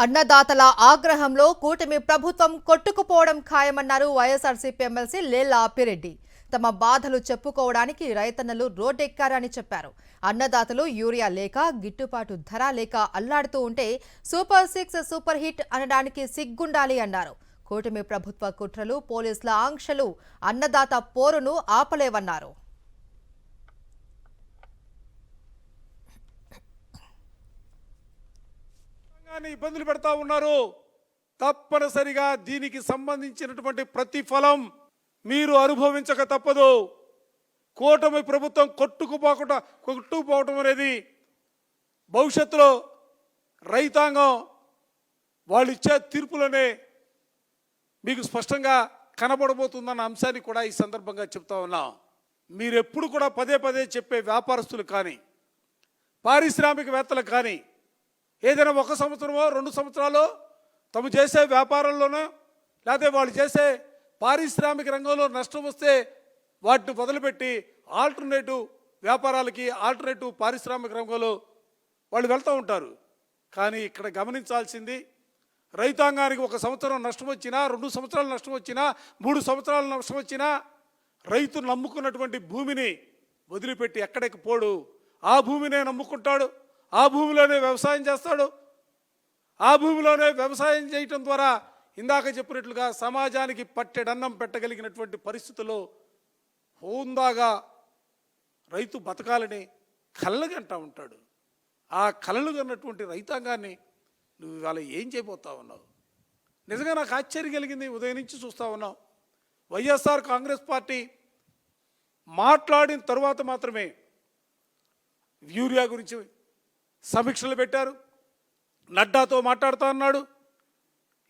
అన్నదాతల ఆగ్రహంలో కూటమి ప్రభుత్వం కొట్టుకుపోవడం ఖాయమన్నారు వైఎస్ఆర్సీపీ ఎమ్మెల్సీ లేళ్ల అప్పిరెడ్డి. తమ బాధలు చెప్పుకోవడానికి రైతన్నలు రోడ్డెక్కారని చెప్పారు. అన్నదాతలు యూరియా లేక గిట్టుబాటు ధర లేక అల్లాడుతూ ఉంటే సూపర్ 6 సూపర్ హిట్ అనడానికి సిగ్గుండాలి అన్నారు. కూటమి ప్రభుత్వ కుట్రలు, పోలీసుల ఆంక్షలు అన్నదాత పోరును ఆపలేవన్నారు. ఇబ్బందులు పెడతా ఉన్నారు. తప్పనిసరిగా దీనికి సంబంధించినటువంటి ప్రతిఫలం మీరు అనుభవించక తప్పదు. కూటమి ప్రభుత్వం కొట్టుకుపోవటం అనేది భవిష్యత్తులో రైతాంగం వాళ్ళు ఇచ్చే తీర్పులోనే మీకు స్పష్టంగా కనబడబోతుందన్న అంశాన్ని కూడా ఈ సందర్భంగా చెప్తా ఉన్నాం. మీరు ఎప్పుడు కూడా పదే పదే చెప్పే వ్యాపారస్తులు కానీ పారిశ్రామికవేత్తలు కానీ ఏదైనా 1 సంవత్సరమో 2 సంవత్సరాలు తమ చేసే వ్యాపారంలోనో లేకపోతే వాళ్ళు చేసే పారిశ్రామిక రంగంలో నష్టం వస్తే వాటిని వదిలిపెట్టి ఆల్టర్నేటివ్ వ్యాపారాలకి, ఆల్టర్నేటివ్ పారిశ్రామిక రంగంలో వాళ్ళు వెళ్తూ ఉంటారు. కానీ ఇక్కడ గమనించాల్సింది, రైతాంగానికి 1 సంవత్సరం నష్టం వచ్చినా, 2 సంవత్సరాలు నష్టం వచ్చినా, 3 సంవత్సరాలు నష్టం వచ్చినా రైతు నమ్ముకున్నటువంటి భూమిని వదిలిపెట్టి ఎక్కడికి పోడు. ఆ భూమినే నమ్ముకుంటాడు, ఆ భూమిలోనే వ్యవసాయం చేస్తాడు. ఆ భూమిలోనే వ్యవసాయం చేయటం ద్వారా ఇందాక చెప్పినట్లుగా సమాజానికి పట్టెడన్నం పెట్టగలిగినటువంటి పరిస్థితుల్లో హోందాగా రైతు బతకాలని కళ్ళగంటా ఉంటాడు. ఆ కలలు కన్నటువంటి రైతాంగాన్ని నువ్వు ఇవాళ ఏం చేయబోతా ఉన్నావు? నిజంగా నాకు ఆశ్చర్యం కలిగింది. ఉదయం నుంచి చూస్తూ ఉన్నాం. వైఎస్ఆర్ కాంగ్రెస్ పార్టీ మాట్లాడిన తరువాత మాత్రమే యూరియా గురించి సమీక్షలు పెట్టారు. నడ్డాతో మాట్లాడుతూ అన్నాడు,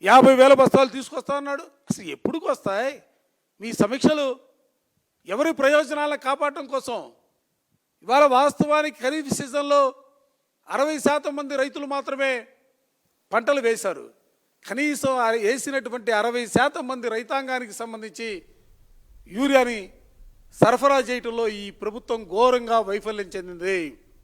50,000 బస్తాలు తీసుకొస్తా అన్నాడు. అసలు ఎప్పుడుకు వస్తాయి మీ సమీక్షలు? ఎవరి ప్రయోజనాలను కాపాడటం కోసం? ఇవాళ వాస్తవానికి ఖరీఫ్ సీజన్లో 60% మంది రైతులు మాత్రమే పంటలు వేశారు. కనీసం వేసినటువంటి 60% మంది రైతాంగానికి సంబంధించి యూరియాని సరఫరా చేయటంలో ఈ ప్రభుత్వం ఘోరంగా వైఫల్యం చెందింది.